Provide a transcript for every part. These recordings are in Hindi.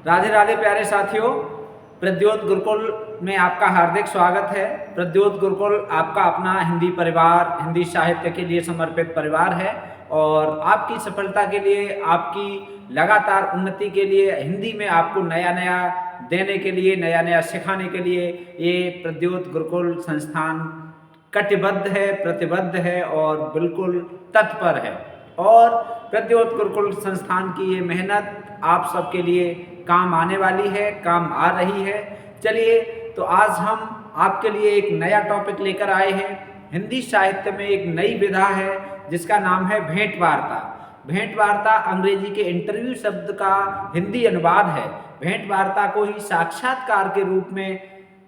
राधे राधे प्यारे साथियों, प्रद्योत गुरुकुल में आपका हार्दिक स्वागत है। प्रद्योत गुरुकुल आपका अपना हिंदी परिवार, हिंदी साहित्य के लिए समर्पित परिवार है और आपकी सफलता के लिए, आपकी लगातार उन्नति के लिए, हिंदी में आपको नया नया देने के लिए, नया नया सिखाने के लिए ये प्रद्योत गुरुकुल संस्थान कटिबद्ध है, प्रतिबद्ध है और बिल्कुल तत्पर है। और प्रद्योत गुरुकुल संस्थान की ये मेहनत आप सबके लिए काम आने वाली है, काम आ रही है। चलिए, तो आज हम आपके लिए एक नया टॉपिक लेकर आए हैं। हिंदी साहित्य में एक नई विधा है जिसका नाम है भेंट वार्ता। भेंट वार्ता अंग्रेजी के इंटरव्यू शब्द का हिंदी अनुवाद है। भेंट वार्ता को ही साक्षात्कार के रूप में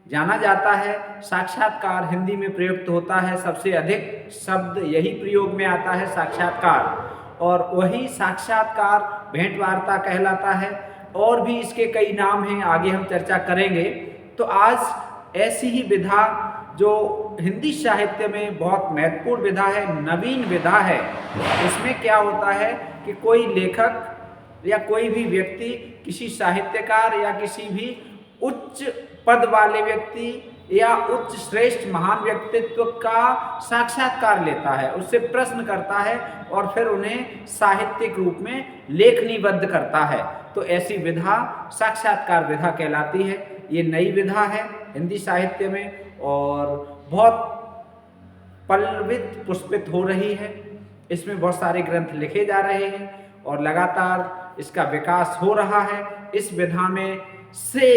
जाना जाता है। साक्षात्कार हिंदी में प्रयुक्त होता है, सबसे अधिक शब्द यही प्रयोग में आता है, साक्षात्कार, और वही साक्षात्कार भेंट वार्ता कहलाता है। और भी इसके कई नाम हैं, आगे हम चर्चा करेंगे। तो आज ऐसी ही विधा जो हिंदी साहित्य में बहुत महत्वपूर्ण विधा है, नवीन विधा है, उसमें क्या होता है कि कोई लेखक या कोई भी व्यक्ति किसी साहित्यकार या किसी भी उच्च पद वाले व्यक्ति या उच्च श्रेष्ठ महान व्यक्तित्व का साक्षात्कार लेता है, उससे प्रश्न करता है और फिर उन्हें साहित्यिक रूप में लेखनीबद्ध करता है। तो ऐसी विधा साक्षात्कार विधा कहलाती है। ये नई विधा है हिंदी साहित्य में और बहुत पल्लवित पुष्पित हो रही है। इसमें बहुत सारे ग्रंथ लिखे जा रहे हैं और लगातार इसका विकास हो रहा है। इस विधा में से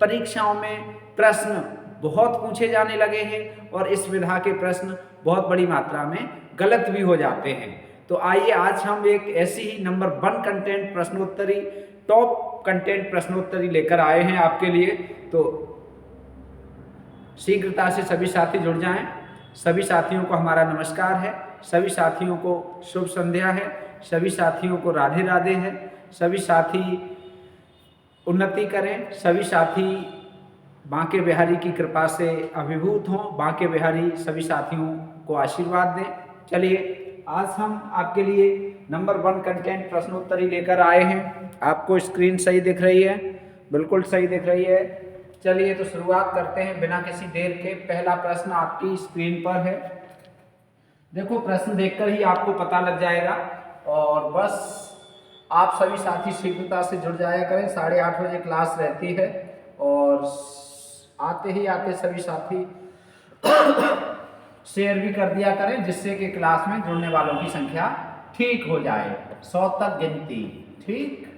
परीक्षाओं में प्रश्न बहुत पूछे जाने लगे हैं और इस विधा के प्रश्न बहुत बड़ी मात्रा में गलत भी हो जाते हैं। तो आइए आज हम एक ऐसी ही नंबर 1 कंटेंट प्रश्नोत्तरी, टॉप कंटेंट प्रश्नोत्तरी लेकर आए हैं आपके लिए। तो शीघ्रता से सभी साथी जुड़ जाएं। सभी साथियों को हमारा नमस्कार है, सभी साथियों को शुभ संध्या है, सभी साथियों को राधे राधे है। सभी साथी उन्नति करें, सभी साथी बांके बिहारी की कृपा से अभिभूत हों, बांके बिहारी सभी साथियों को आशीर्वाद दें। चलिए, आज हम आपके लिए नंबर 1 कंटेंट प्रश्नोत्तरी लेकर आए हैं। आपको स्क्रीन सही दिख रही है? बिल्कुल सही दिख रही है। चलिए, तो शुरुआत करते हैं बिना किसी देर के। पहला प्रश्न आपकी स्क्रीन पर है। देखो, प्रश्न देखकर ही आपको पता लग जाएगा और बस आप सभी साथी शीघ्रता से जुड़ जाया करें। 8:30 बजे क्लास रहती है और आते ही आते सभी साथी शेयर भी कर दिया करें जिससे कि क्लास में जुड़ने वालों की संख्या ठीक हो जाए। 100 तक गिनती, ठीक।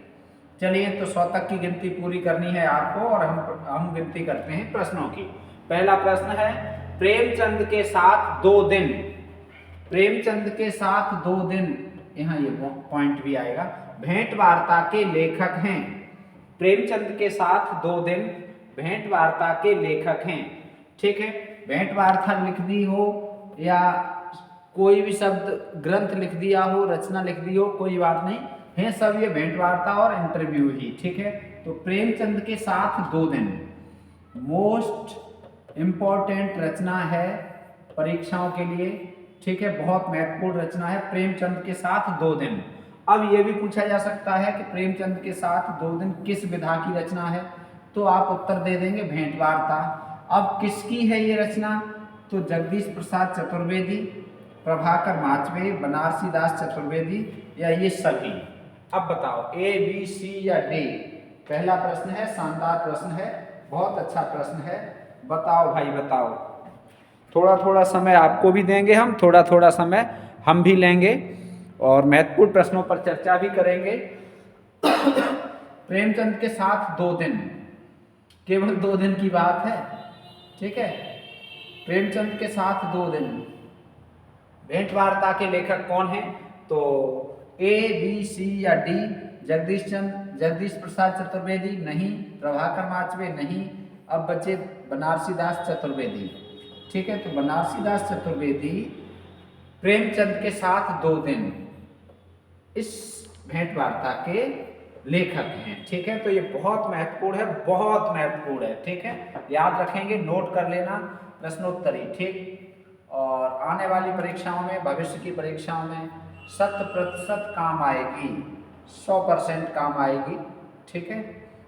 चलिए, तो 100 तक की गिनती पूरी करनी है आपको और हम गिनती करते हैं प्रश्नों की। पहला प्रश्न है, प्रेमचंद के साथ 2 दिन। प्रेमचंद के साथ 2 दिन, यहाँ ये पॉइंट भी आएगा। भेंट वार्ता के लेखक हैं। प्रेमचंद के साथ 2 दिन भेंट वार्ता के लेखक हैं, ठीक है। भेंट वार्ता लिख दी हो या कोई भी शब्द ग्रंथ लिख दिया हो, रचना लिख दी हो, कोई बात नहीं है, सब ये भेंट वार्ता और इंटरव्यू ही, ठीक है। तो प्रेमचंद के साथ 2 दिन मोस्ट इम्पॉर्टेंट रचना है परीक्षाओं के लिए, ठीक है। बहुत महत्वपूर्ण रचना है प्रेमचंद के साथ 2 दिन। अब ये भी पूछा जा सकता है कि प्रेमचंद के साथ 2 दिन किस विधा की रचना है, तो आप उत्तर दे देंगे भेंट वार्ता। अब किसकी है ये रचना, तो जगदीश प्रसाद चतुर्वेदी, प्रभाकर माचवे, बनारसी दास चतुर्वेदी या ये सभी। अब बताओ A, B, C या D। पहला प्रश्न है, शानदार प्रश्न है, बहुत अच्छा प्रश्न है। बताओ भाई, बताओ। थोड़ा थोड़ा समय आपको भी देंगे हम, थोड़ा थोड़ा समय हम भी लेंगे और महत्वपूर्ण प्रश्नों पर चर्चा भी करेंगे। प्रेमचंद के साथ 2 दिन, केवल 2 दिन की बात है, ठीक है। प्रेमचंद के साथ 2 दिन। भेंट वार्ता के लेखक कौन हैं, तो A, B, C या D। जगदीश प्रसाद चतुर्वेदी नहीं, प्रभाकर माचवे नहीं। अब बचे बनारसी दास चतुर्वेदी, ठीक है। तो बनारसी दास चतुर्वेदी प्रेमचंद के साथ 2 दिन इस भेंट वार्ता के लेखक हैं, ठीक है। तो ये बहुत महत्वपूर्ण है, बहुत महत्वपूर्ण है, ठीक है। याद रखेंगे, नोट कर लेना प्रश्नोत्तरी, ठीक। और आने वाली परीक्षाओं में, भविष्य की परीक्षाओं में 100% काम आएगी, 100% काम आएगी, ठीक है।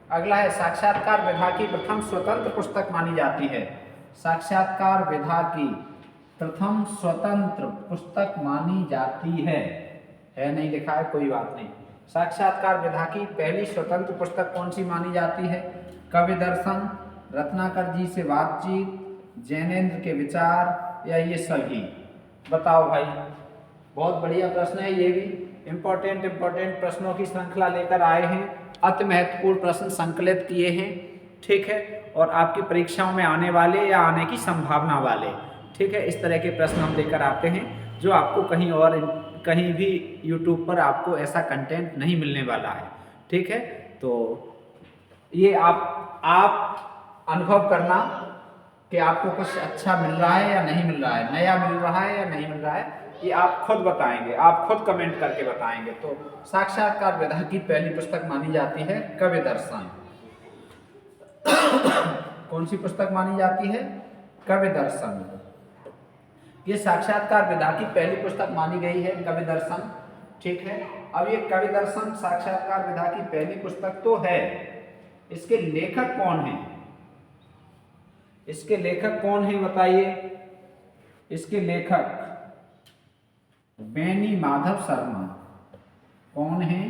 अगला है साक्षात्कार विधा की प्रथम स्वतंत्र पुस्तक मानी जाती है। साक्षात्कार विधा की प्रथम स्वतंत्र पुस्तक मानी जाती है नहीं लिखा है, कोई बात नहीं। साक्षात्कार विधा की पहली स्वतंत्र पुस्तक कौन सी मानी जाती है? कवि दर्शन, रत्नाकर जी से बातचीत, जैनेन्द्र के विचार या ये सभी? बताओ भाई। बहुत बढ़िया प्रश्न है, ये भी इम्पोर्टेंट प्रश्नों की श्रृंखला लेकर आए हैं, अति महत्वपूर्ण प्रश्न संकलित किए हैं, ठीक है, और आपकी परीक्षाओं में आने वाले या आने की संभावना वाले, ठीक है, इस तरह के प्रश्न हम लेकर आते हैं जो आपको कहीं भी YouTube पर आपको ऐसा कंटेंट नहीं मिलने वाला है, ठीक है। तो ये आप अनुभव करना कि आपको कुछ अच्छा मिल रहा है या नहीं मिल रहा है, नया मिल रहा है या नहीं मिल रहा है, ये आप खुद बताएंगे, आप खुद कमेंट करके बताएंगे। तो साक्षात्कार विधा की पहली पुस्तक मानी जाती है कवि दर्शन। कौन सी पुस्तक मानी जाती है? कवि दर्शन। ये साक्षात्कार विधा की पहली पुस्तक मानी गई है कवि दर्शन, ठीक है। अब ये कवि दर्शन साक्षात्कार विधा की पहली पुस्तक तो है, इसके लेखक कौन हैं? इसके लेखक कौन हैं बताइए? इसके लेखक बेनी माधव शर्मा। कौन है?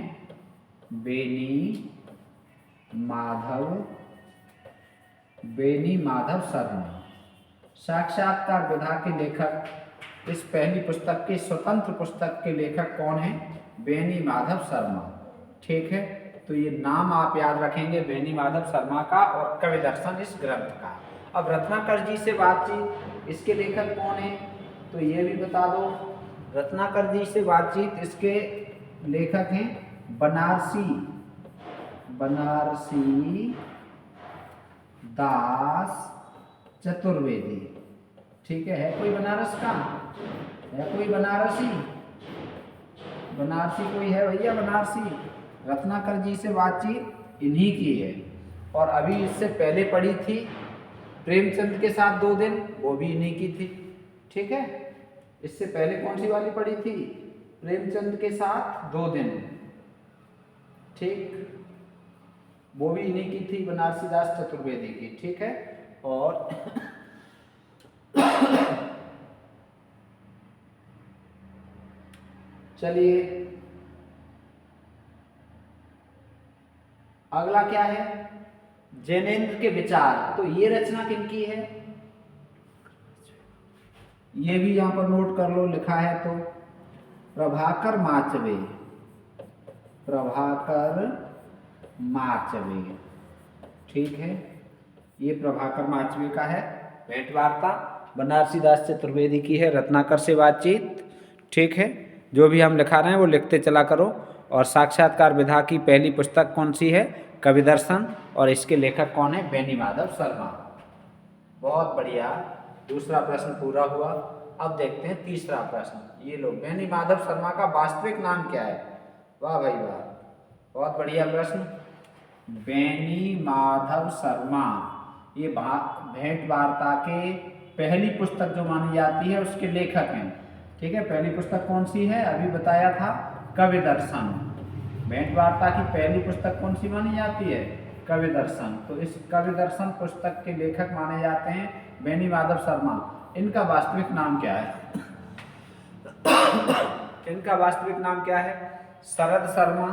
बेनी माधव शर्मा। साक्षात्कार विधा के लेखक, इस पहली पुस्तक के स्वतंत्र पुस्तक के लेखक कौन है? बेनी माधव शर्मा, ठीक है। तो ये नाम आप याद रखेंगे, बेनी माधव शर्मा का और कवि दर्शन इस ग्रंथ का। अब रत्नाकर जी से बातचीत, इसके लेखक कौन है? तो ये भी बता दो। रत्नाकर जी से बातचीत, इसके लेखक हैं बनारसी दास चतुर्वेदी, ठीक है कोई बनारस का? है कोई बनारसी कोई है भैया बनारसी? रत्नाकर जी से बातचीत इन्हीं की है। और अभी इससे पहले पढ़ी थी प्रेमचंद के साथ 2 दिन, वो भी इन्हीं की थी, ठीक है। इससे पहले कौन सी वाली पढ़ी थी? प्रेमचंद के साथ 2 दिन, ठीक, वो भी इन्हीं की थी, बनारसी दास चतुर्वेदी की, ठीक है। और चलिए अगला क्या है? जैनेन्द्र के विचार। तो ये रचना किनकी है? ये भी यहां पर नोट कर लो, लिखा है तो प्रभाकर माचवे, ठीक है। ये प्रभाकर माचवे का है। भेंट वार्ता बनारसी दास चतुर्वेदी की है, रत्नाकर से बातचीत, ठीक है। जो भी हम लिखा रहे हैं वो लिखते चला करो। और साक्षात्कार विधा की पहली पुस्तक कौन सी है? कवि दर्शन, और इसके लेखक कौन है? बेनी माधव शर्मा। बहुत बढ़िया, दूसरा प्रश्न पूरा हुआ। अब देखते हैं तीसरा प्रश्न। ये लो, बेनी माधव शर्मा का वास्तविक नाम क्या है? वाह भाई वाह, बहुत बढ़िया प्रश्न। बेनी माधव शर्मा, ये भेंट वार्ता के पहली पुस्तक जो मानी जाती है उसके लेखक हैं, ठीक है। पहली पुस्तक कौन सी है? अभी बताया था, कवि दर्शन। भेंट वार्ता की पहली पुस्तक कौन सी मानी जाती है? कवि दर्शन। तो इस कवि दर्शन पुस्तक के लेखक माने जाते हैं बेनी माधव शर्मा। इनका वास्तविक नाम क्या है? इनका वास्तविक नाम क्या है? शरद शर्मा,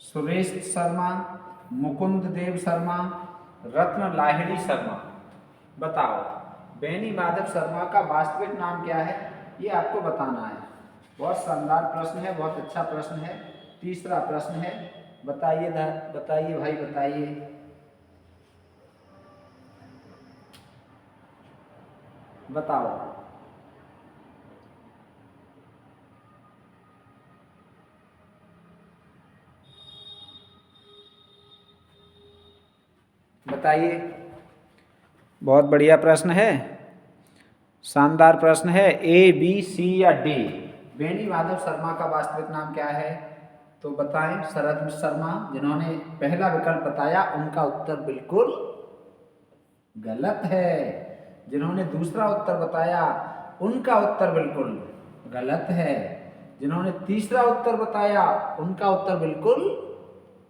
सुरेश शर्मा, मुकुंद देव शर्मा, रत्न लाहिड़ी शर्मा। बताओ बेनी माधव शर्मा का वास्तविक नाम क्या है? ये आपको बताना है। बहुत शानदार प्रश्न है, बहुत अच्छा प्रश्न है। तीसरा प्रश्न है, बताइए भाई बताइए। बताओ बताइए। बहुत बढ़िया प्रश्न है, शानदार प्रश्न है। A, B, C या D? बेनी माधव शर्मा का वास्तविक नाम क्या है? तो बताएं। शरद शर्मा, जिन्होंने पहला विकल्प बताया उनका उत्तर बिल्कुल गलत है। जिन्होंने दूसरा उत्तर बताया उनका उत्तर बिल्कुल गलत है। जिन्होंने तीसरा उत्तर बताया उनका उत्तर बिल्कुल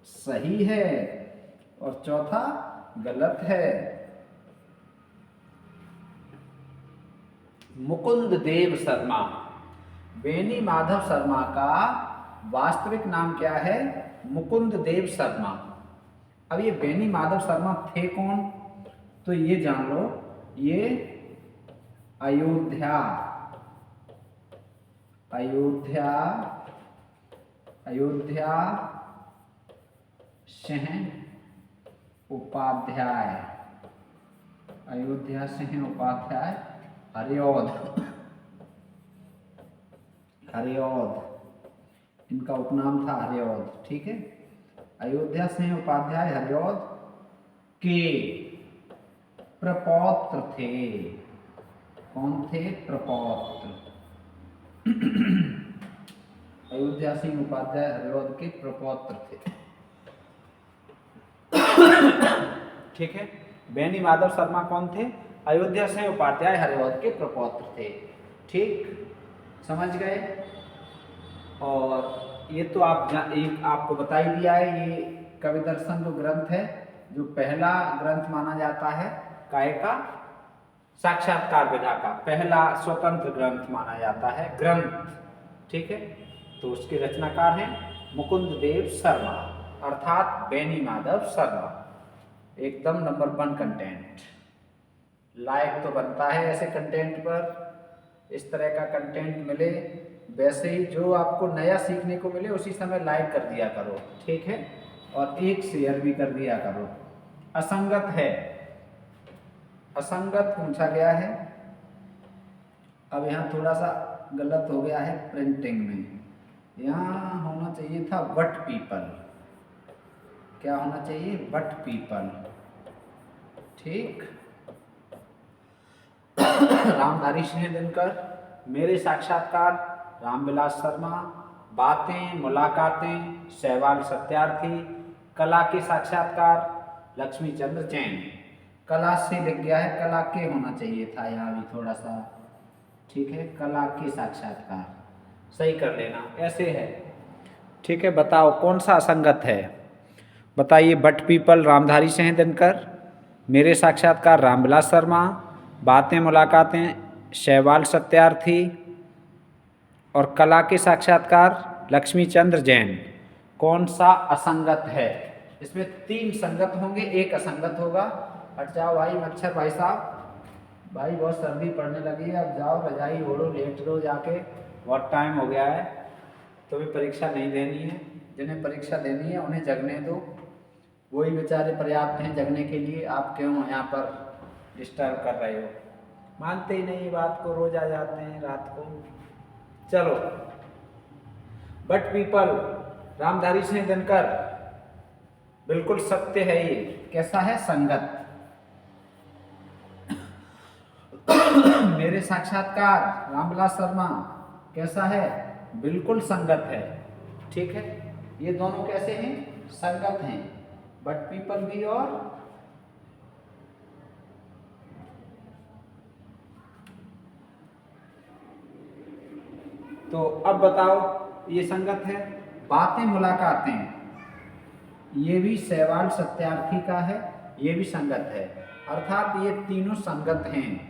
सही है। और चौथा गलत है। मुकुंद देव शर्मा, बेनी माधव शर्मा का वास्तविक नाम क्या है? मुकुंद देव शर्मा। अब ये बेनी माधव शर्मा थे कौन? तो ये जान लो, ये अयोध्या सिंह उपाध्याय, हरिऔध इनका उपनाम था, हरिऔध। ठीक है, अयोध्या सिंह उपाध्याय हरिऔध के प्रपौत्र थे। कौन थे? प्रपौत्र। अयोध्या सिंह उपाध्याय हरिऔध के प्रपौत्र थे। ठीक है, बेनी माधव शर्मा कौन थे? अयोध्या सिंह उपाध्याय हरिऔध के प्रपौत्र थे। ठीक, समझ गए? और ये तो एक आपको बता ही दिया है, ये कवि दर्शन जो ग्रंथ है, जो पहला ग्रंथ माना जाता है काय का? साक्षात्कार विधा का पहला स्वतंत्र ग्रंथ माना जाता है, ग्रंथ। ठीक है, तो उसके रचनाकार हैं मुकुंद देव शर्मा अर्थात बेनी माधव शर्मा। एकदम नंबर 1 कंटेंट। लाइक तो बनता है ऐसे कंटेंट पर, इस तरह का कंटेंट मिले, वैसे ही जो आपको नया सीखने को मिले उसी समय लाइक कर दिया करो। ठीक है, और एक शेयर भी कर दिया करो। असंगत है, असंगत पूछा गया है। अब यहाँ थोड़ा सा गलत हो गया है प्रिंटिंग में, यहाँ होना चाहिए था वट पीपल। क्या होना चाहिए? What people. ठीक, रामधारी सिंह दिनकर, मेरे साक्षात्कार रामविलास शर्मा, बातें मुलाकातें सहवाल सत्यार्थी, कला के साक्षात्कार लक्ष्मीचंद्र जैन। कला से लिख गया है, कला के होना चाहिए था यहाँ भी थोड़ा सा। ठीक है, कला के साक्षात्कार सही कर लेना, ऐसे है। ठीक है, बताओ कौन सा असंगत है? बताइए। बट पीपल रामधारी सिंह दिनकर, मेरे साक्षात्कार रामविलास शर्मा, बातें मुलाकातें सहवाल सत्यार्थी और कला के साक्षात्कार लक्ष्मीचंद्र जैन। कौन सा असंगत है? इसमें 3 संगत होंगे, एक असंगत होगा। हट जाओ भाई मच्छर भाई साहब, भाई बहुत सर्दी पड़ने लगी है, अब जाओ रजाई ओढ़ो, लेट लो जाके, बहुत टाइम हो गया है। तो भी परीक्षा नहीं देनी है, जिन्हें परीक्षा देनी है उन्हें जगने दो, वही बेचारे पर्याप्त हैं जगने के लिए। आप क्यों यहाँ पर डिस्टर्ब कर रहे हो? मानते ही नहीं बात को, रोज आ जाते हैं रात को। चलो, बट पीपल रामधारी सिंह दिनकर बिल्कुल सत्य है। ये कैसा है? संगत। मेरे साक्षात्कार रामविलास शर्मा कैसा है? बिल्कुल संगत है। ठीक है, ये दोनों कैसे हैं? संगत हैं, बट पीपल भी। और तो अब बताओ, ये संगत है। बातें मुलाकातें, ये भी सहवाल सत्यार्थी का है, ये भी संगत है, अर्थात ये तीनों संगत हैं।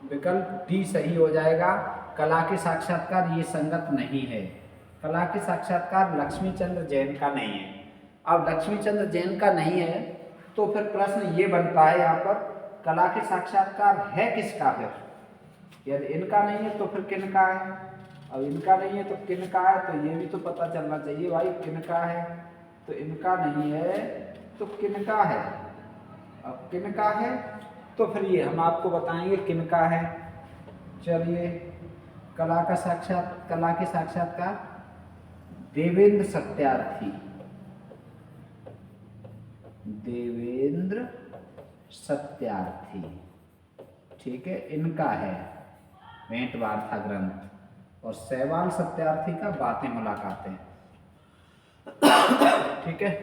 विकल्प डी सही हो जाएगा। कला के साक्षात्कार ये संगत नहीं है। कला के साक्षात्कार लक्ष्मीचंद्र जैन का नहीं है। अब लक्ष्मीचंद्र जैन का नहीं है तो फिर प्रश्न ये बनता है यहाँ पर, कला के साक्षात्कार है किसका फिर? यदि इनका नहीं है तो फिर किनका है? अब इनका नहीं है तो किनका है? तो ये भी तो पता चलना चाहिए भाई, किनका है। तो इनका नहीं है तो किनका है? अब किनका है तो फिर ये हम आपको बताएंगे किनका है। चलिए, कला के साक्षात्कार देवेंद्र सत्यार्थी, देवेंद्र सत्यार्थी। ठीक है, इनका है भेंट वार्ता ग्रंथ। और सहवाल सत्यार्थी का बातें मुलाकातें। ठीक है,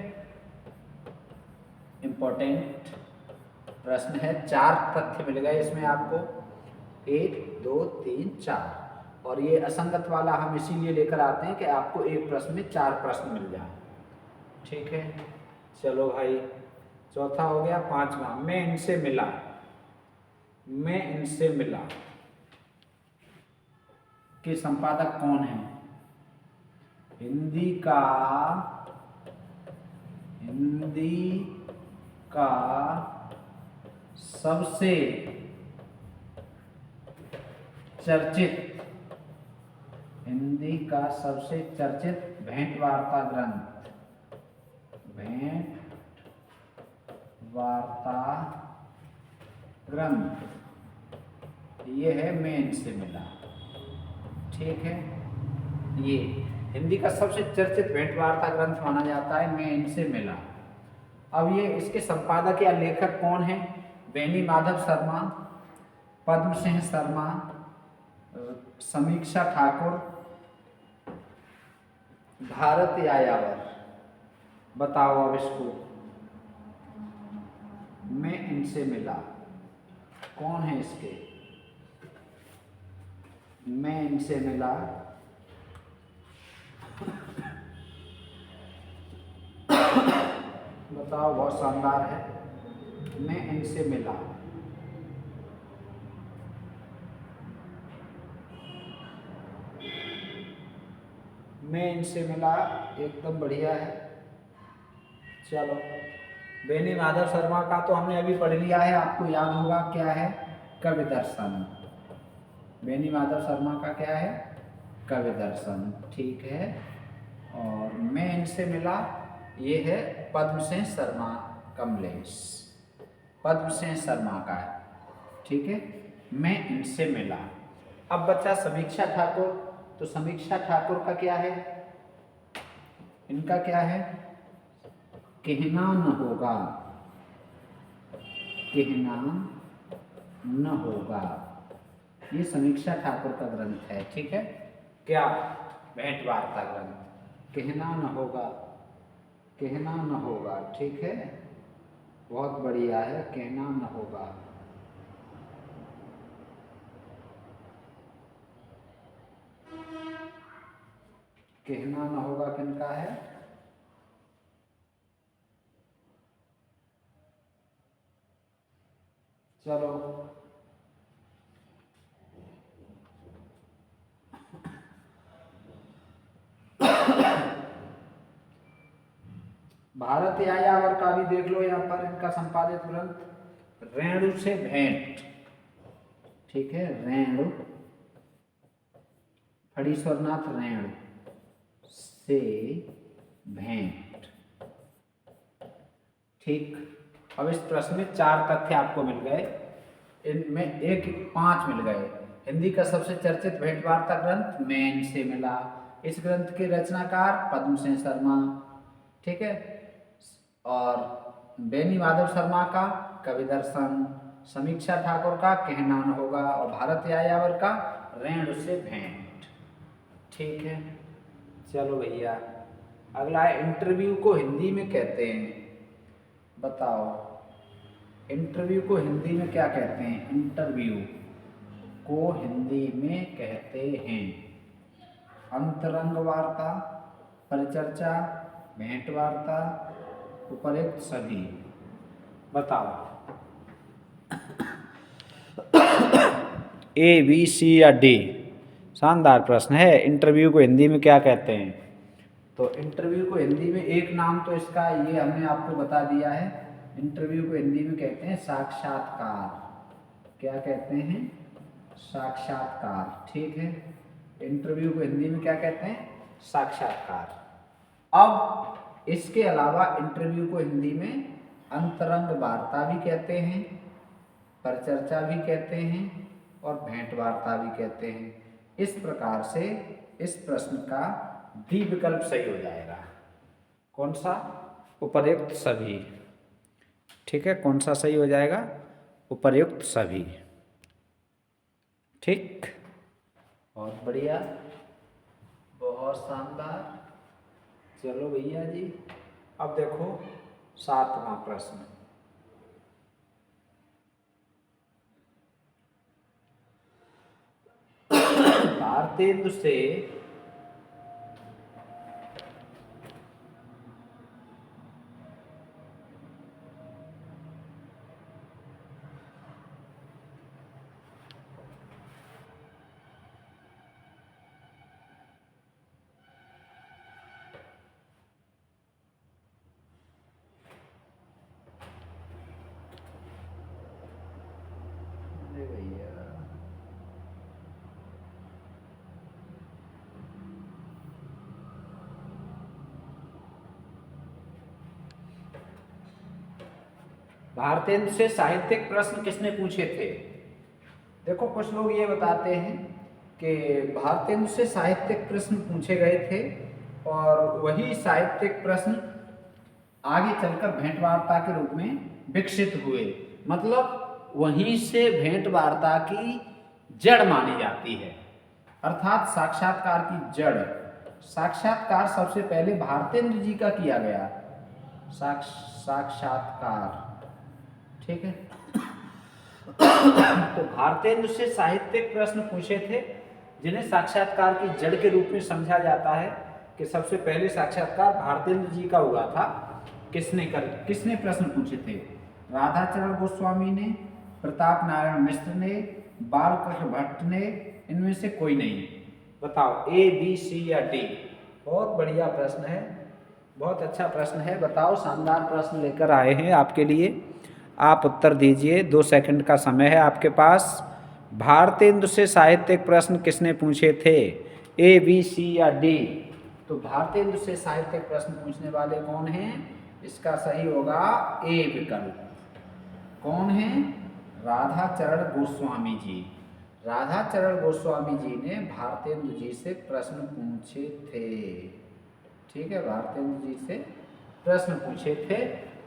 इंपॉर्टेंट प्रश्न है। 4 तथ्य मिल गए इसमें आपको, 1 2 3 4। और ये असंगत वाला हम इसीलिए लेकर आते हैं कि आपको एक प्रश्न में 4 प्रश्न मिल जाए। ठीक है, चलो भाई, चौथा हो गया। पांचवा, मैं इनसे मिला। मैं इनसे मिला के संपादक कौन है? हिंदी का सबसे चर्चित, हिंदी का सबसे चर्चित भेंट वार्ता ग्रंथ, भेंट वार्ता ग्रंथ ये है मैं इनसे मिला। ठीक है, ये हिंदी का सबसे चर्चित भेंट वार्ता ग्रंथ माना जाता है मैं इनसे मिला। अब ये इसके संपादक या लेखक कौन है? बेनी माधव शर्मा, पद्म सिंह शर्मा, समीक्षा ठाकुर, भारत यायावर। बताओ अब इसको, मैं इनसे मिला कौन है इसके? मैं इनसे मिला बताओ, बहुत शानदार है। मैं इनसे मिला, मैं इनसे मिला, एकदम बढ़िया है। चलो, बेनी माधव शर्मा का तो हमने अभी पढ़ लिया है, आपको याद होगा क्या है? कवि दर्शन। बेनी माधव शर्मा का क्या है? कवि दर्शन। ठीक है, और मैं इनसे मिला ये है पद्म सिंह शर्मा कमलेश, पद्म सिंह शर्मा का है। ठीक है, मैं इनसे मिला। अब बच्चा समीक्षा ठाकुर, तो समीक्षा ठाकुर का क्या है? इनका क्या है? कहना न होगा, कहना न होगा, ये समीक्षा ठाकुर का ग्रंथ है। ठीक है, क्या? भेंट वार्ता ग्रंथ, कहना न होगा, कहना न होगा। ठीक है, बहुत बढ़िया है, कहना न होगा। कहना न होगा किनका है? चलो, भारत यायावर का भी देख लो यहाँ पर, इनका संपादित ग्रंथ रेणु से भेंट। ठीक है, रेणु, फणीश्वरनाथ रेणु से भेंट। ठीक, अब इस प्रश्न में 4 तथ्य आपको मिल गए, इनमें एक 5 मिल गए। हिंदी का सबसे चर्चित भेंट वार्ता ग्रंथ मैं इनसे मिला, इस ग्रंथ के रचनाकार पद्म सिंह शर्मा। ठीक है, और बेनी माधव शर्मा का कवि दर्शन, समीक्षा ठाकुर का कहना न होगा, और भारत यायावर का रेणु से भेंट। ठीक है, चलो भैया, अगला है इंटरव्यू को हिंदी में कहते हैं। बताओ, इंटरव्यू को हिंदी में क्या कहते हैं? इंटरव्यू को हिंदी में कहते हैं अंतरंग वार्ता, परिचर्चा, भेंट वार्ता, उपयुक्त सभी। बताओ, ए, बी, सी या डी? शानदार प्रश्न है। इंटरव्यू को हिंदी में क्या कहते हैं? तो इंटरव्यू को हिंदी में एक नाम तो इसका ये हमने आपको बता दिया है, इंटरव्यू को हिंदी में कहते हैं साक्षात्कार। क्या कहते हैं? साक्षात्कार। ठीक है, इंटरव्यू को हिंदी में क्या कहते हैं? साक्षात्कार। अब इसके अलावा इंटरव्यू को हिंदी में अंतरंग वार्ता भी कहते हैं, परिचर्चा भी कहते हैं, और भेंट वार्ता भी कहते हैं। इस प्रकार से इस प्रश्न का डी विकल्प सही हो जाएगा। कौन सा? उपर्युक्त सभी। ठीक है, कौन सा सही हो जाएगा? उपर्युक्त सभी। ठीक, बहुत बढ़िया, बहुत शानदार। चलो भैया जी, अब देखो 7वां प्रश्न। भारतेंदु से भारतेंदु से साहित्यिक प्रश्न किसने पूछे थे? देखो कुछ लोग ये बताते हैं कि भारतेंदु से साहित्यिक प्रश्न पूछे गए थे और वही साहित्यिक प्रश्न आगे चलकर भेंट वार्ता के रूप में विकसित हुए। मतलब वहीं से भेंट वार्ता की जड़ मानी जाती है, अर्थात साक्षात्कार की जड़। साक्षात्कार सबसे पहले भारतेंदु जी का किया गया साक्षात्कार, ठीक है। तो भारतेंदु से साहित्यिक प्रश्न पूछे थे जिन्हें साक्षात्कार की जड़ के रूप में समझा जाता है कि सबसे पहले साक्षात्कार भारतेंदु जी का हुआ था। किसने प्रश्न पूछे थे? राधाचरण गोस्वामी ने, प्रताप नारायण मिश्र ने, बालकृष्ण भट्ट ने, इनमें से कोई नहीं। बताओ ए, बी, सी या डी? बहुत बढ़िया प्रश्न है, बहुत अच्छा प्रश्न है। बताओ, शानदार प्रश्न लेकर आए हैं आपके लिए, आप उत्तर दीजिए। 2 सेकंड का समय है आपके पास। भारतेंदु से साहित्यिक प्रश्न किसने पूछे थे? ए, बी, सी या डी? तो भारतेंदु से साहित्यिक प्रश्न पूछने वाले कौन हैं? इसका सही होगा ए विकल्प। कौन है? राधाचरण गोस्वामी जी। राधाचरण गोस्वामी जी ने भारतेंदु जी से प्रश्न पूछे थे, ठीक है। भारतेंदु जी से प्रश्न पूछे थे,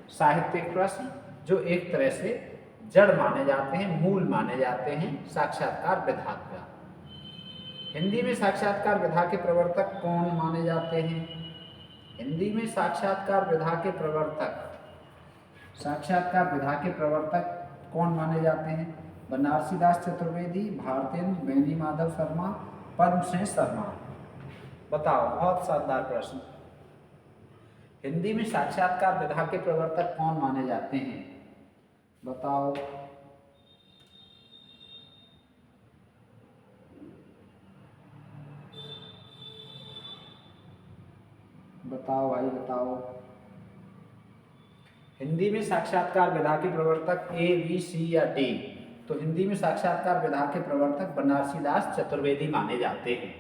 साहित्यिक प्रश्न, जो एक तरह से जड़ माने जाते हैं, मूल माने जाते हैं साक्षात्कार विधा का। हिंदी में साक्षात्कार विधा के प्रवर्तक कौन माने जाते हैं? हिंदी में साक्षात्कार विधा के प्रवर्तक कौन माने जाते हैं? बनारसी दास चतुर्वेदी, भारतेंदु, बेनी माधव शर्मा, पद्मसेन शर्मा। बताओ, बहुत शानदार प्रश्न। हिंदी में साक्षात्कार विधा के प्रवर्तक कौन माने जाते हैं? बताओ। बताओ भाई बताओ। हिंदी में साक्षात्कार विधा के प्रवर्तक ए, बी, सी या डी? तो हिंदी में साक्षात्कार विधा के प्रवर्तक बनारसी दास चतुर्वेदी माने जाते हैं,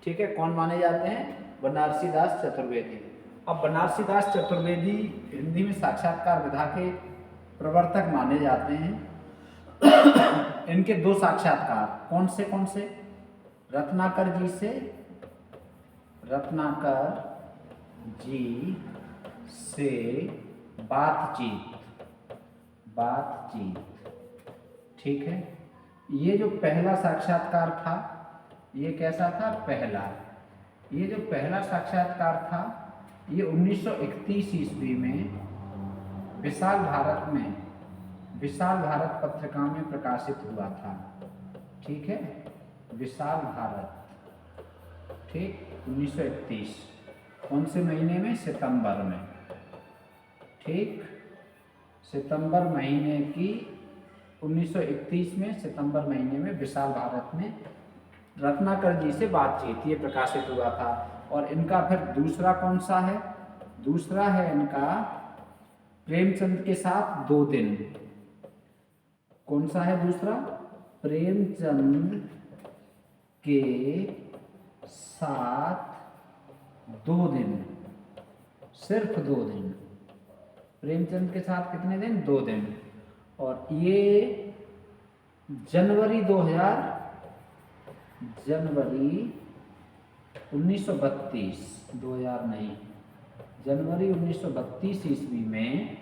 ठीक है। कौन माने जाते हैं? बनारसी दास चतुर्वेदी। अब बनारसी दास चतुर्वेदी हिंदी में साक्षात्कार विधा के प्रवर्तक माने जाते हैं। इनके 2 साक्षात्कार कौन से? रत्नाकर जी से बातचीत, ठीक है। ये जो पहला साक्षात्कार था, ये कैसा था? पहला। ये जो पहला साक्षात्कार था, ये 1931 ईस्वी में विशाल भारत पत्रिका में प्रकाशित हुआ था, ठीक है। विशाल भारत, ठीक, 1931। कौन से महीने में? सितंबर में, ठीक। सितंबर महीने की 1931 में सितंबर महीने में विशाल भारत में रत्नाकर जी से बातचीत, ये प्रकाशित हुआ था। और इनका फिर दूसरा कौन सा है? दूसरा है इनका प्रेमचंद के साथ 2 दिन। कौन सा है दूसरा? प्रेमचंद के साथ 2 दिन, सिर्फ 2 दिन। प्रेमचंद के साथ कितने दिन? 2 दिन। और ये जनवरी 1932, 2000 नहीं, जनवरी 1932 ईस्वी में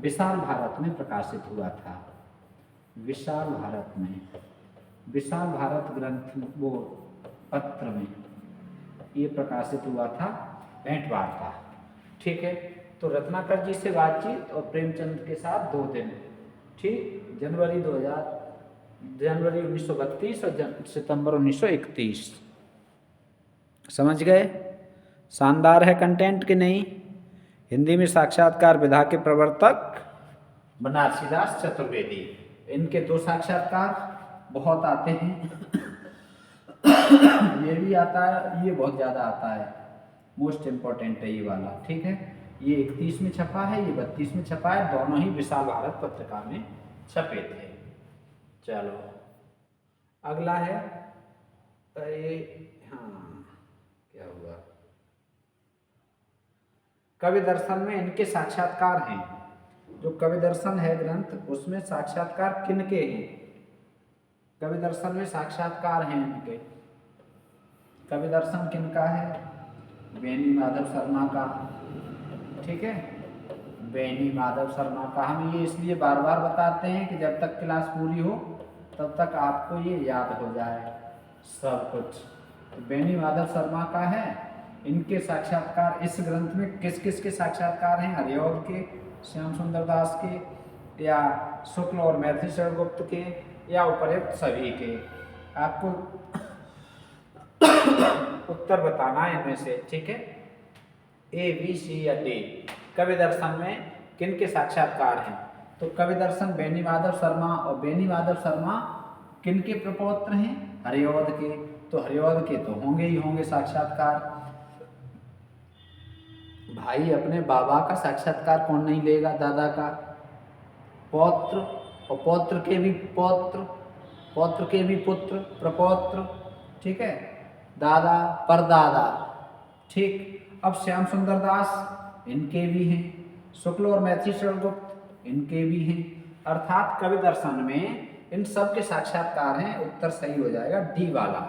विशाल भारत में प्रकाशित हुआ था। विशाल भारत ग्रंथ, वो पत्र में ये प्रकाशित हुआ था, भेंट वार्ता, ठीक है। तो रत्नाकर जी से बातचीत और प्रेमचंद के साथ 2 दिन, ठीक। जनवरी 1932 और सितंबर 1931। समझ गए? शानदार है कंटेंट कि नहीं? हिंदी में साक्षात्कार विधा के प्रवर्तक बनारसी दास चतुर्वेदी। इनके 2 साक्षात्कार बहुत आते हैं। ये भी आता है, ये बहुत ज़्यादा आता है, मोस्ट इम्पोर्टेंट है ये वाला, ठीक है। ये 31 में छपा है, ये 32 में छपा है, दोनों ही विशाल भारत पत्रिका में छपे थे। चलो अगला है, अरे हाँ, क्या हुआ? कवि दर्शन में इनके साक्षात्कार हैं। जो कवि दर्शन है ग्रंथ, उसमें साक्षात्कार किनके हैं? कवि दर्शन में साक्षात्कार हैं इनके। कवि दर्शन किनका है? बेनी माधव शर्मा का। ठीक है, बेनी माधव शर्मा का। हम ये इसलिए बार बार बताते हैं कि जब तक क्लास पूरी हो तब तक आपको ये याद हो जाए सब कुछ। तो बेनी माधव शर्मा का है। इनके साक्षात्कार इस ग्रंथ में किस किस के साक्षात्कार हैं? हरिऔध के, श्याम सुंदर दास के, या शुक्ल और मैथिली शरण गुप्त के, या उपर्युक्त सभी के। आपको उत्तर बताना है इनमें से। ठीक है, ए, बी, सी या डी। कवि दर्शन में किन के साक्षात्कार हैं? तो कवि दर्शन बेनी माधव शर्मा, और बेनी माधव शर्मा किन के प्रपौत्र हैं? हरिऔध के। तो हरिऔध के तो होंगे ही होंगे साक्षात्कार। भाई अपने बाबा का साक्षात्कार कौन नहीं लेगा? दादा का। पौत्र, और पौत्र के भी पौत्र, पौत्र के भी पुत्र, प्रपौत्र। ठीक है, दादा, परदादा। ठीक, अब श्याम सुंदर दास इनके भी हैं, शुक्ल और मैथिली शरण गुप्त इनके भी हैं। अर्थात कवि दर्शन में इन सब के साक्षात्कार हैं। उत्तर सही हो जाएगा डी वाला,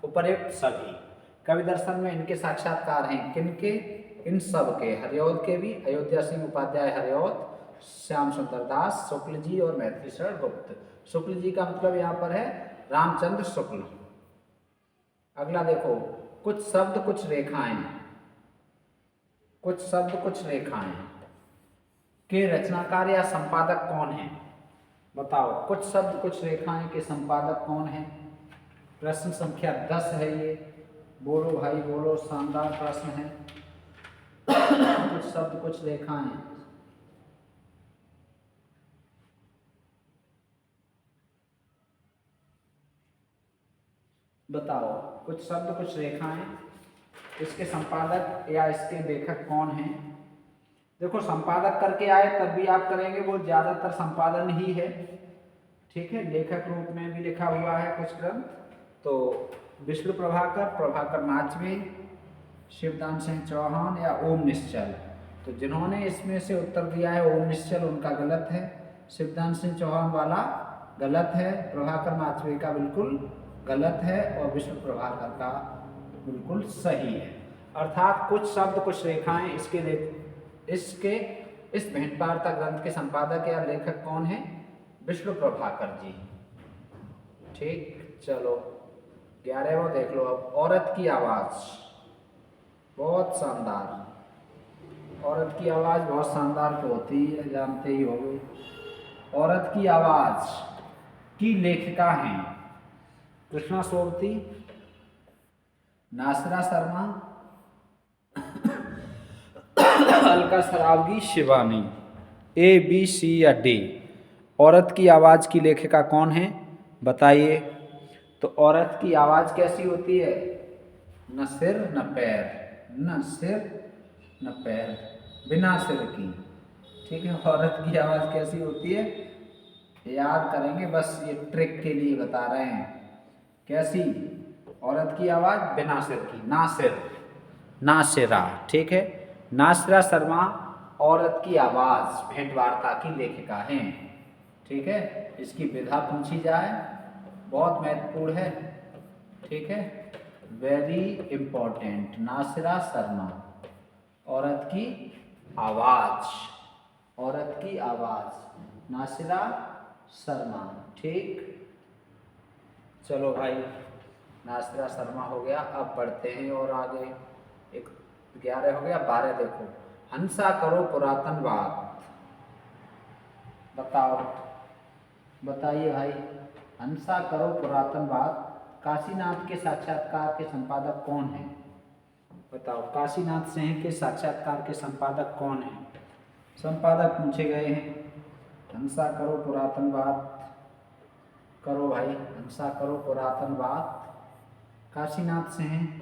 उपर्युक्त सभी। कवि दर्शन में इनके साक्षात्कार हैं किनके? इन सब के। हरिऔध के भी, अयोध्या सिंह उपाध्याय हरिऔध, श्याम सुंदर दास, शुक्ल जी और मैथिली शरण गुप्त। शुक्ल जी का मतलब यहाँ पर है रामचंद्र शुक्ल। अगला देखो, कुछ शब्द कुछ रेखाएं। कुछ शब्द कुछ रेखाएं के रचनाकार या संपादक कौन है? बताओ, कुछ शब्द कुछ रेखाएं के संपादक कौन है? प्रश्न संख्या 10 है ये। बोलो भाई बोलो, शानदार प्रश्न है। कुछ शब्द कुछ रेखाएं। बताओ, कुछ शब्द कुछ रेखाएं, इसके संपादक या इसके लेखक कौन हैं? देखो, संपादक करके आए तब भी आप करेंगे, वो ज्यादातर संपादन ही है। ठीक है, लेखक रूप में भी लिखा हुआ है कुछ ग्रंथ। तो विष्णु प्रभाकर, प्रभाकर माचवे, शिवदान सिंह चौहान या ओम निश्चल। तो जिन्होंने इसमें से उत्तर दिया है ओम निश्चल, उनका गलत है। शिवदान सिंह चौहान वाला गलत है। प्रभाकर माचवे का बिल्कुल गलत है, और विष्णु प्रभाकर का बिल्कुल सही है। अर्थात कुछ शब्द कुछ रेखाएं, इसके इस भेंट वार्ता ग्रंथ के संपादक या लेखक कौन है? विष्णु प्रभाकर जी। ठीक, चलो 11वां देख लो अब। औरत की आवाज, बहुत शानदार। औरत की आवाज बहुत शानदार तो होती है, जानते ही होंगे। औरत की आवाज की लेखिका हैं कृष्णा सोबती, नासरा शर्मा, अलका सरावगी, शिवानी। ए, बी, सी या डी। औरत की आवाज़ की लेखिका कौन है? बताइए। तो औरत की आवाज़ कैसी होती है? न सिर न पैर, न सिर न पैर, बिना सिर की। ठीक है, औरत की आवाज़ कैसी होती है? याद करेंगे, बस ये ट्रिक के लिए बता रहे हैं। कैसी? औरत की आवाज़ बिना सिर की, ना सिर, नासिरा। ठीक है, नासिरा शर्मा औरत की आवाज़ भेंट वार्ता की लेखिका हैं। ठीक है, इसकी विधा पूछी जाए, बहुत महत्वपूर्ण है। ठीक है, वेरी इम्पोर्टेंट। नासिरा शर्मा, औरत की आवाज़, औरत की आवाज़, नासिरा शर्मा। ठीक, चलो भाई, नासिरा शर्मा हो गया। अब बढ़ते हैं और आगे। 11 हो गया, 12 देखो। हंसा करो पुरातन बात। बताओ, बताइए भाई। हंसा करो पुरातन बात, काशीनाथ के साक्षात्कार के संपादक कौन है? बताओ, काशीनाथ सिंह के साक्षात्कार के संपादक कौन है? संपादक पूछे गए हैं। हंसा करो पुरातन बात, करो भाई, हंसा करो पुरातन बात, काशीनाथ सिंह।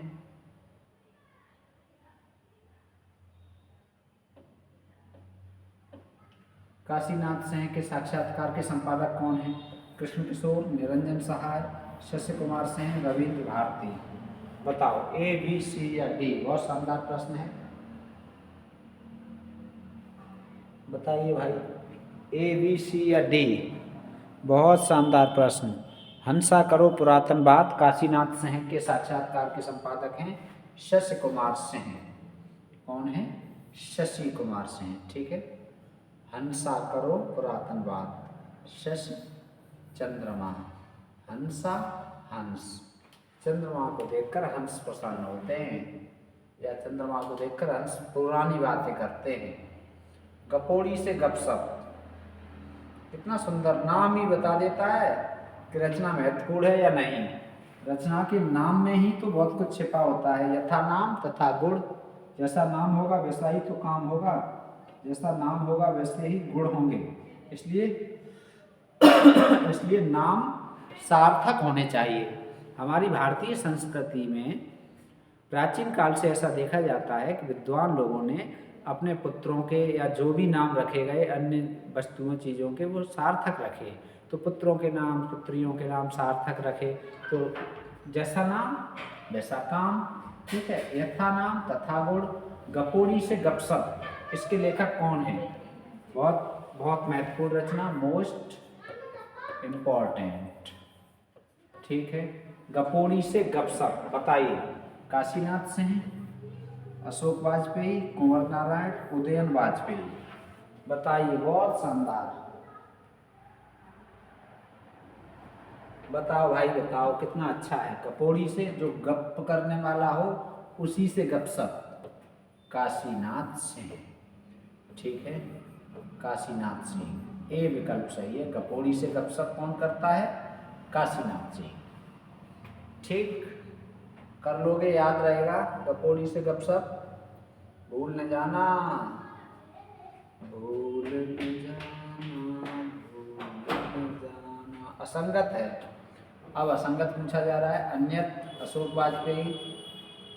काशीनाथ सिंह के साक्षात्कार के संपादक कौन हैं? कृष्ण किशोर, निरंजन सहाय, शशि कुमार सिंह, रविंद्र भारती। बताओ, ए, बी, सी या डी। बहुत शानदार प्रश्न है, बताइए भाई। ए, बी, सी या डी? बहुत शानदार प्रश्न। हंसा करो पुरातनवाद काशीनाथ सिंह के साक्षात्कार के संपादक हैं शशि कुमार सिंह। कौन है? शशि कुमार सिंह। ठीक है। हंसा करो पुरातनवाद, शशि, चंद्रमा, हंसा, हंस। चंद्रमा को देखकर हंस प्रसन्न होते हैं, या चंद्रमा को देखकर हंस पुरानी बातें करते हैं। गपोड़ी से गपशप, कितना सुंदर नाम ही बता देता है कि रचना महत्वपूर्ण है या नहीं। रचना के नाम में ही तो बहुत कुछ छिपा होता है। यथा नाम तथा गुण, जैसा नाम होगा वैसा ही तो काम होगा, जैसा नाम होगा वैसे ही गुण होंगे। इसलिए नाम सार्थक होने चाहिए। हमारी भारतीय संस्कृति में प्राचीन काल से ऐसा देखा जाता है कि विद्वान लोगों ने अपने पुत्रों के या जो भी नाम रखे गए अन्य वस्तुओं चीज़ों के, वो सार्थक रखे। तो पुत्रों के नाम, पुत्रियों के नाम सार्थक रखे, तो जैसा नाम वैसा काम। ठीक है। यथा नाम तथा गुण, गपोड़ी से गपशप, इसके लेखक कौन है? बहुत बहुत महत्वपूर्ण रचना, मोस्ट इम्पॉर्टेंट। ठीक है। गपोड़ी से गपशप, बताइए। काशीनाथ सिंह, अशोक वाजपेयी, कुंवर नारायण, उदयन वाजपेयी। बताइए, बहुत शानदार। बताओ भाई, बताओ कितना अच्छा है। गपोड़ी से, जो गप करने वाला हो उसी से गपशप, काशीनाथ सिंह। ठीक है। काशीनाथ सिंह, ए विकल्प सही है। गपोड़ी से गपशप कौन करता है? काशीनाथ सिंह। ठीक, कर लोगे, याद रहेगा। गपोड़ी से गपशप, भूल न जाना, भूल न जाना, भूल न जाना। असंगत है। अब असंगत पूछा जा रहा है। अन्यत्र, अशोक वाजपेयी।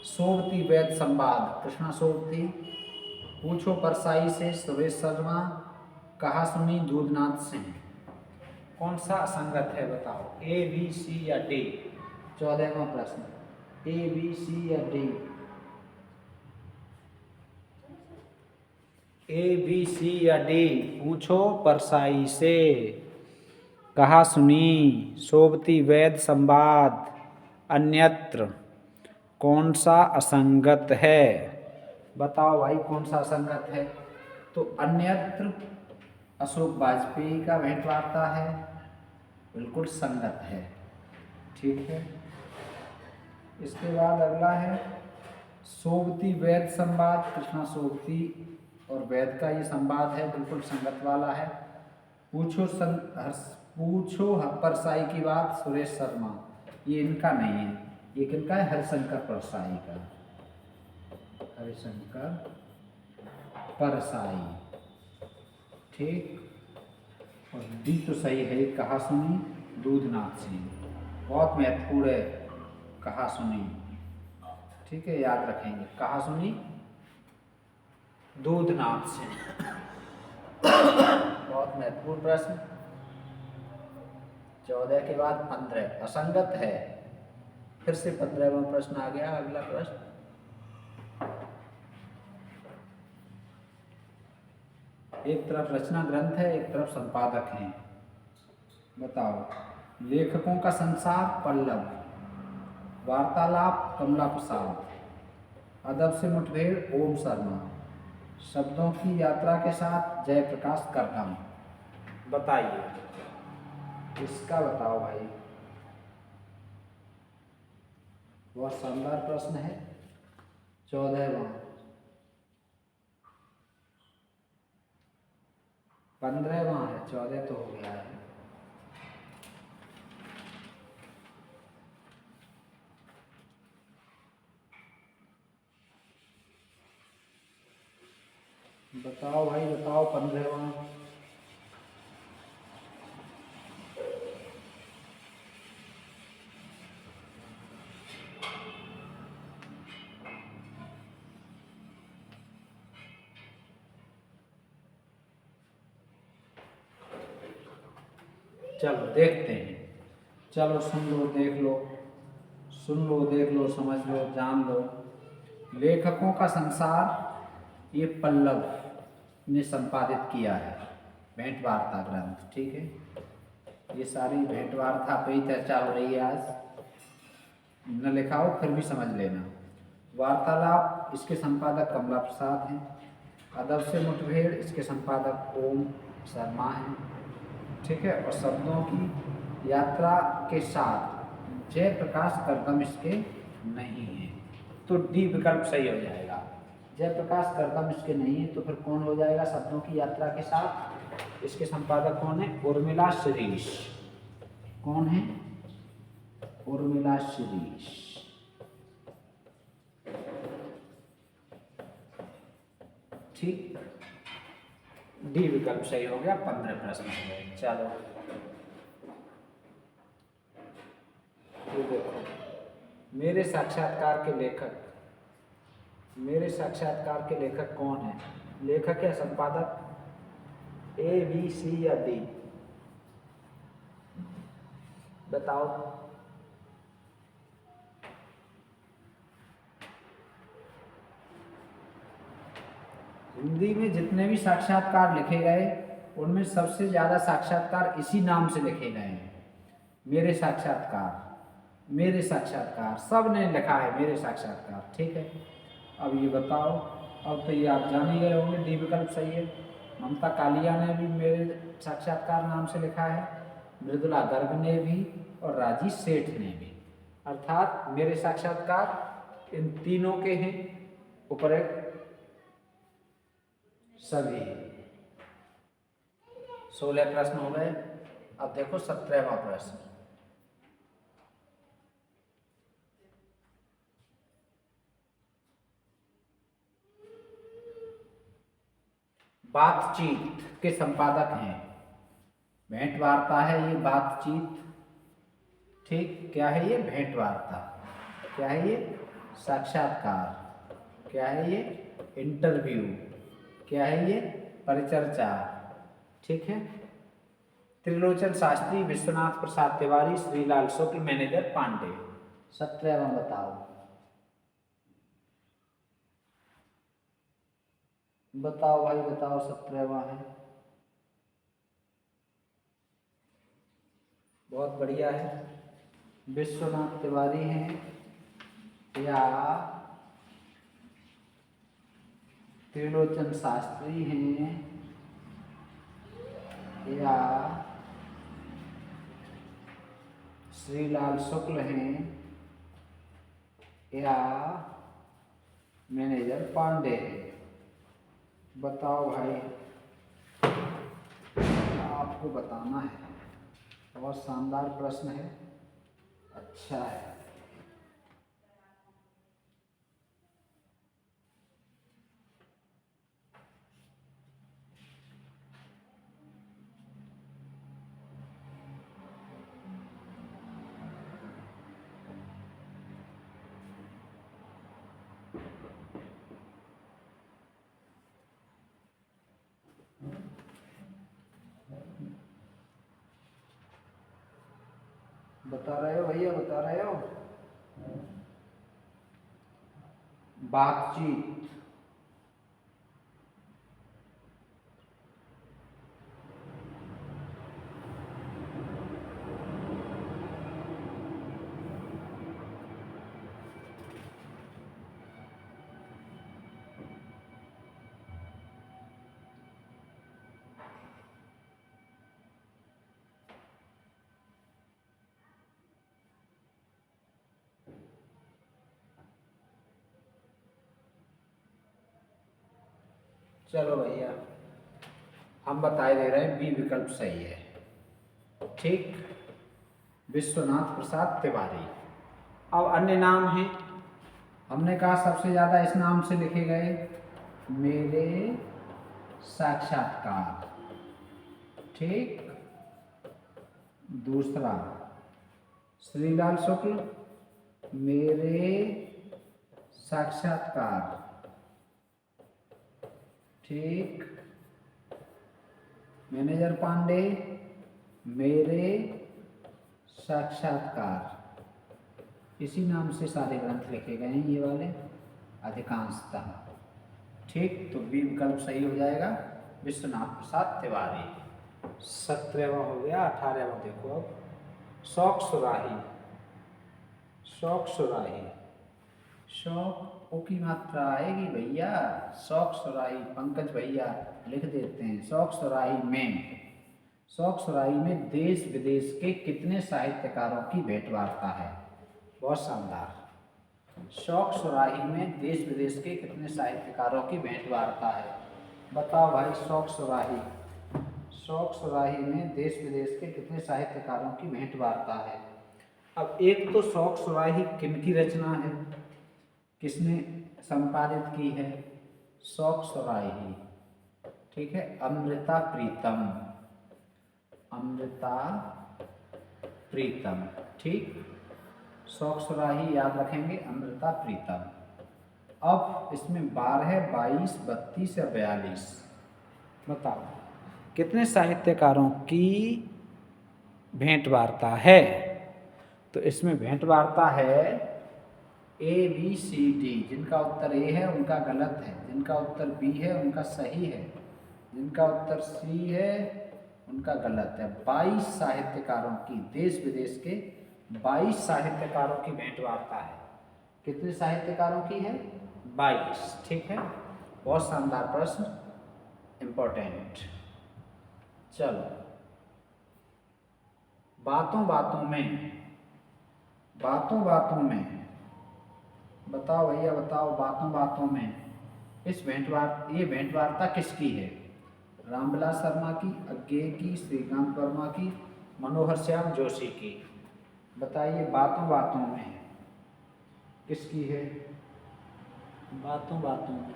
सोबती वैद संवाद, कृष्णा सोबती। पूछो परसाई से, सुरेश शर्मा। कहा सुनी, दूधनाथ सिंह। कौन सा असंगत है बताओ? ए, बी, सी या डी? 14वां प्रश्न, ए, बी, सी या डी? ए, बी, सी या डी? पूछो परसाई से, कहा सुनी, सोबती वैद संवाद, अन्यत्र। कौन सा असंगत है? बताओ भाई, कौन सा असंगत है? तो अन्यत्र अशोक वाजपेयी का भेंट वार्ता है, बिल्कुल संगत है। ठीक है। इसके बाद अगला है सोबती वैद संवाद, कृष्णा सोबती और वैद का ये संवाद है, बिल्कुल संगत वाला है। पूछो परसाई की बात, सुरेश शर्मा। ये इनका नहीं है, ये किनका है? हरिशंकर परसाई का। हरिशंकर परसाई। ठीक। और डी तो सही है, कहा सुनी, दूधनाथ सिंह। बहुत महत्वपूर्ण है, कहा सुनी। ठीक है, याद रखेंगे, कहा सुनी, दूधनाथ सिंह। बहुत महत्वपूर्ण प्रश्न। 14 के बाद 15 असंगत है। फिर से 15वां प्रश्न आ गया। अगला प्रश्न, एक तरफ रचना ग्रंथ है, एक तरफ संपादक हैं। बताओ। लेखकों का संसार, पल्लव। वार्तालाप, कमला प्रसाद। अदब से मुठभेड़, ओम शर्मा। शब्दों की यात्रा के साथ, जयप्रकाश करदम। बताइए, इसका बताओ भाई। बहुत शानदार प्रश्न है। 14वां, 15वां है, 14 तो हो गया है। बताओ भाई, बताओ 15वां। चलो देखते हैं। चलो सुन लो, देख लो, सुन लो, देख लो, समझ लो, जान लो। लेखकों का संसार, ये पल्लव ने संपादित किया है। भेंट वार्ता ग्रंथ। ठीक है, ये सारी भेंट वार्ता पे ही चर्चा हो रही है आज। न लिखा हो फिर भी समझ लेना। वार्तालाप इसके संपादक कमला प्रसाद हैं। अदब से मुठभेड़ इसके संपादक ओम शर्मा हैं। ठीक है, और शब्दों की यात्रा के साथ जयप्रकाश करदम इसके नहीं है, तो डी विकल्प सही हो जाएगा। जयप्रकाश करदम इसके नहीं है तो फिर कौन हो जाएगा शब्दों की यात्रा के साथ? इसके संपादक कौन है? उर्मिला शिरीष। कौन है? उर्मिला शिरीष। ठीक, डी विकल्प सही हो गया। 15 प्रश्न हो गए। चलो ये देखो, मेरे साक्षात्कार के लेखक, मेरे साक्षात्कार के लेखक कौन है? लेखक या संपादक? ए, बी, सी या डी? बताओ। हिंदी में जितने भी साक्षात्कार लिखे गए उनमें सबसे ज़्यादा साक्षात्कार इसी नाम से लिखे गए हैं। मेरे साक्षात्कार, मेरे साक्षात्कार, सब ने लिखा है मेरे साक्षात्कार। ठीक है, अब ये बताओ, अब तो ये आप जान ही गए होंगे, डी विकल्प सही है। ममता कालिया ने भी मेरे साक्षात्कार नाम से लिखा है, मृदुला गर्ग ने भी, और राजी सेठ ने भी। अर्थात मेरे साक्षात्कार इन तीनों के हैं, उपरोक्त सभी। 16 प्रश्न हो गए। अब देखो 17वां प्रश्न। बातचीत के संपादक हैं। भेंट वार्ता है ये, बातचीत। ठीक, क्या है ये? भेंट वार्ता। क्या है ये? साक्षात्कार। क्या है ये? इंटरव्यू। क्या है ये? परिचर्चा। ठीक है, त्रिलोचन शास्त्री, विश्वनाथ प्रसाद तिवारी, श्रीलाल शुक्ल, मैनेजर पांडे। 17वां बताओ, बताओ भाई बताओ। 17वां है, बहुत बढ़िया है। विश्वनाथ तिवारी हैं या त्रिलोचन शास्त्री हैं या श्रीलाल शुक्ल हैं या मैनेजर पांडे हैं? बताओ भाई, आपको बताना है। बहुत शानदार प्रश्न है, अच्छा है। बता रहे हो भैया, बता रहे हो? बातचीत। चलो भैया, हम बताए दे रहे हैं, बी विकल्प सही है। ठीक, विश्वनाथ प्रसाद तिवारी। अब अन्य नाम हैं। हमने कहा सबसे ज़्यादा इस नाम से लिखे गए, मेरे साक्षात्कार। ठीक, दूसरा श्रीलाल शुक्ल, मेरे साक्षात्कार। ठीक, मैनेजर पांडे, मेरे साक्षात्कार। इसी नाम से सारे ग्रंथ लिखे गए हैं ये वाले अधिकांशतः। ठीक, तो बी विकल्प सही हो जाएगा, विश्वनाथ प्रसाद तिवारी। 17वां हो गया, 18वां देखो अब। शौक सुराही, शौक सुराही, शौक ओ की मात्रा आएगी भैया, शौक सुराही, पंकज भैया लिख देते हैं। शौक सुराही में, शौक सुराही में देश विदेश के कितने साहित्यकारों की भेंटवार्ता है? बहुत शानदार। शौक सुराही में देश विदेश के कितने साहित्यकारों की भेंटवार्ता है? बताओ भाई। शौक सुराही, शौक सुराही में देश विदेश के कितने साहित्यकारों की भेंटवार्ता है? अब एक तो शौक सुराही किन की रचना है, किसने संपादित की है? शौक सुराही, ठीक है, अमृता प्रीतम, अमृता प्रीतम, ठीक। शौक सुराही याद रखेंगे, अमृता प्रीतम। अब इसमें 12, 22, 32 या 42, बताओ कितने साहित्यकारों की भेंटवार्ता है? तो इसमें भेंटवार्ता है ABCD। जिनका उत्तर ए है उनका गलत है, जिनका उत्तर बी है उनका सही है, जिनका उत्तर सी है उनका गलत है। 22 साहित्यकारों की, देश विदेश के 22 साहित्यकारों की भेंटवार्ता है। कितने साहित्यकारों की है? 22, ठीक है। बहुत शानदार प्रश्न, इंपॉर्टेंट। चलो, बातों बातों में, बातों बातों में बताओ भैया, बताओ बातों बातों में इस भेंटवार्ता, ये भेंटवार्ता किसकी है? रामविलास शर्मा की, अज्ञे की, श्रीकांत वर्मा की, मनोहर श्याम जोशी की? बताइए, बातों बातों में किसकी है? बातों बातों में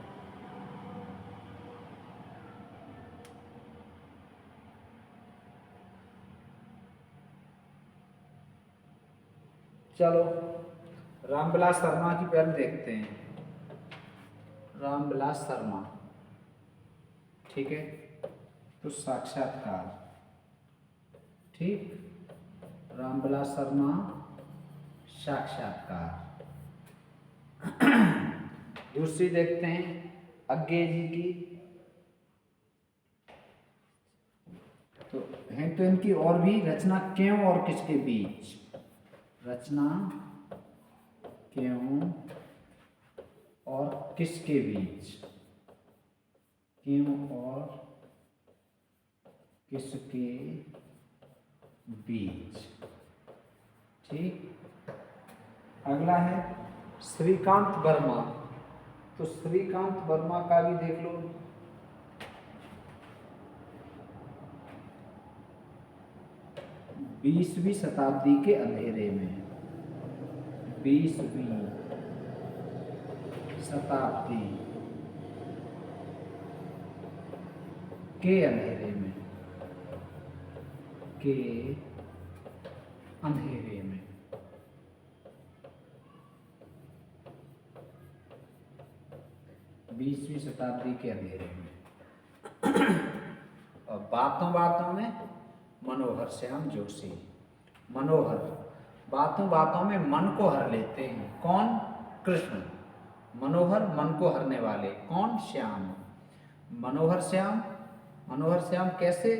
चलो, रामविलास शर्मा की पहले देखते हैं। रामविलास शर्मा, ठीक है, तो साक्षात्कार, ठीक। रामविलास शर्मा साक्षात्कार। दूसरी देखते हैं अज्ञे जी की, तो इनकी और भी, रचना क्यों और किसके बीच? रचना क्यों और किसके बीच? क्यों और किसके बीच, ठीक। अगला है श्रीकांत वर्मा, तो श्रीकांत वर्मा का भी देख लो। बीसवीं शताब्दी के अंधेरे में, 20वीं शताब्दी के अंधेरे में, के अंधेरे में, बीसवीं शताब्दी के अंधेरे में। और बातों बातों में मनोहर श्याम जोशी। मनोहर, बातों बातों में मन को हर लेते हैं, कौन? कृष्ण। मनोहर, मन को हरने वाले, कौन? श्याम। मनोहर श्याम, मनोहर श्याम कैसे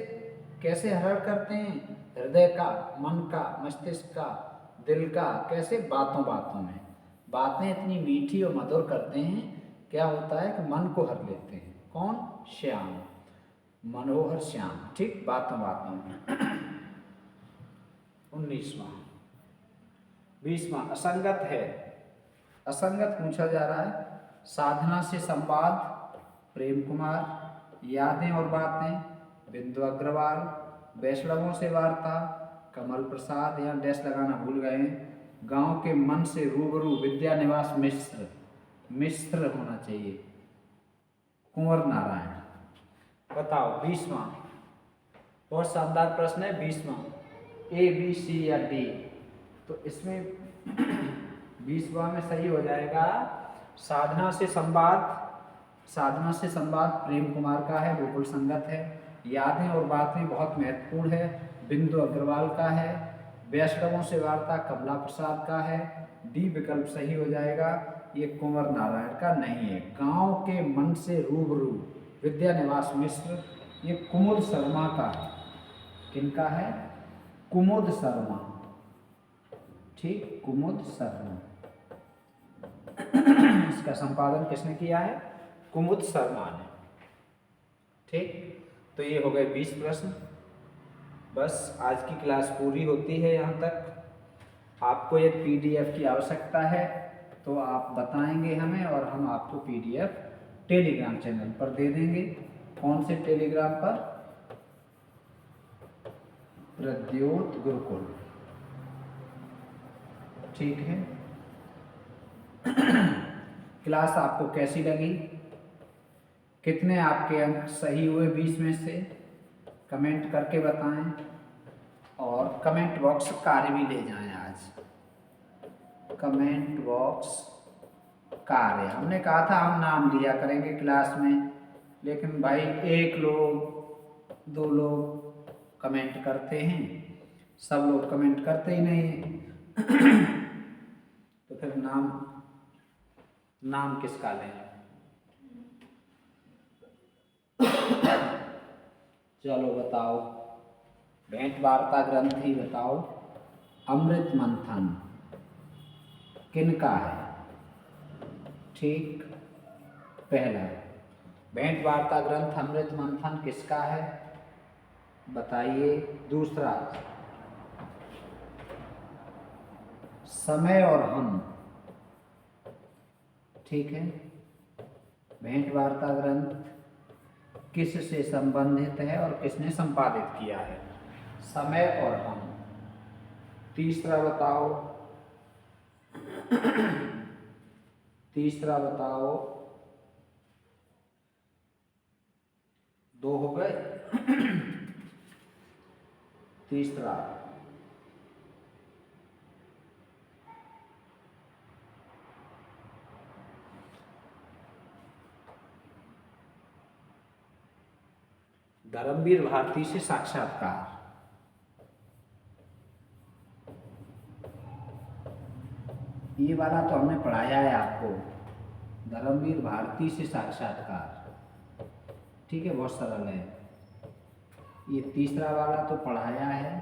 कैसे हरण करते हैं? हृदय का, मन का, मस्तिष्क का, दिल का, कैसे? बातों बातों में। बातें इतनी मीठी और मधुर करते हैं, क्या होता है कि मन को हर लेते हैं, कौन? श्याम, मनोहर श्याम, ठीक। बातों बातों में। 19वां, 20वां असंगत है। असंगत पूछा जा रहा है। साधना से संवाद, प्रेम कुमार। यादें और बातें, बिंदु अग्रवाल। वैष्णवों से वार्ता, कमल प्रसाद, या डैश लगाना भूल गए। गांव के मन से रूबरू, विद्यानिवास मिश्र, मिश्र होना चाहिए, कुंवर नारायण। बताओ 20वां, बहुत शानदार प्रश्न है 20वां, A, B, C या D? तो इसमें 20वां में सही हो जाएगा साधना से संवाद। साधना से संवाद प्रेम कुमार का है, बिल्कुल संगत है। यादें और बातें बहुत महत्वपूर्ण है, बिंदु अग्रवाल का है। वैष्णवों से वार्ता कमला प्रसाद का है। डी विकल्प सही हो जाएगा, ये कुंवर नारायण का नहीं है। गांव के मन से रूबरू, विद्यानिवास मिश्र, ये कुमुद शर्मा का, किनका है? कुमुद शर्मा। ठीक, कुमुद शर्मा। इसका संपादन किसने किया है? कुमुद शर्मा ने। ठीक, तो ये हो गए 20 प्रश्न। बस आज की क्लास पूरी होती है यहाँ तक। आपको एक PDF की आवश्यकता है तो आप बताएंगे हमें और हम आपको PDF टेलीग्राम चैनल पर दे देंगे। कौन से टेलीग्राम पर? प्रद्योत गुरुकुल। ठीक है। क्लास आपको कैसी लगी? कितने आपके अंक सही हुए 20 में से? कमेंट करके बताएं और कमेंट बॉक्स कार्य भी ले जाएं। आज कमेंट बॉक्स कार्य हमने कहा था हम नाम लिया करेंगे क्लास में, लेकिन भाई 1 लोग 2 लोग कमेंट करते हैं, सब लोग कमेंट करते ही नहीं हैं। तो फिर नाम किसका लें? चलो बताओ, भेंट वार्ता ग्रंथ ही बताओ। अमृत मंथन किनका है? ठीक, पहला भेंट वार्ता ग्रंथ अमृत मंथन किसका है? बताइए। दूसरा, समय और हम। ठीक है, भेंट वार्ता ग्रंथ किस से संबंधित है और किसने संपादित किया है? समय और हम। तीसरा बताओ, दो हो गए। तीसरा, धर्मवीर भारती से साक्षात्कार। ये वाला तो हमने पढ़ाया है आपको, धर्मवीर भारती से साक्षात्कार। ठीक है, बहुत सरल है। ये तीसरा वाला तो पढ़ाया है,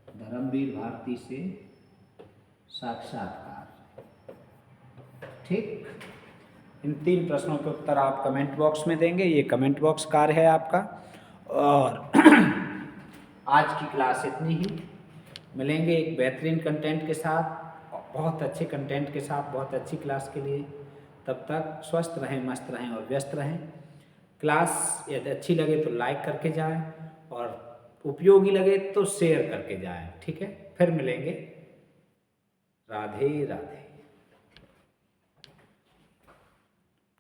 धर्मवीर भारती से साक्षात्कार। ठीक, इन 3 प्रश्नों के उत्तर आप कमेंट बॉक्स में देंगे। ये कमेंट बॉक्स कार्य है आपका। और आज की क्लास इतनी ही। मिलेंगे एक बेहतरीन कंटेंट के साथ, बहुत अच्छे कंटेंट के साथ, बहुत अच्छी क्लास के लिए। तब तक स्वस्थ रहें, मस्त रहें और व्यस्त रहें। क्लास यदि अच्छी लगे तो लाइक करके जाएं और उपयोगी लगे तो शेयर करके जाएं। ठीक है, फिर मिलेंगे। राधे राधे।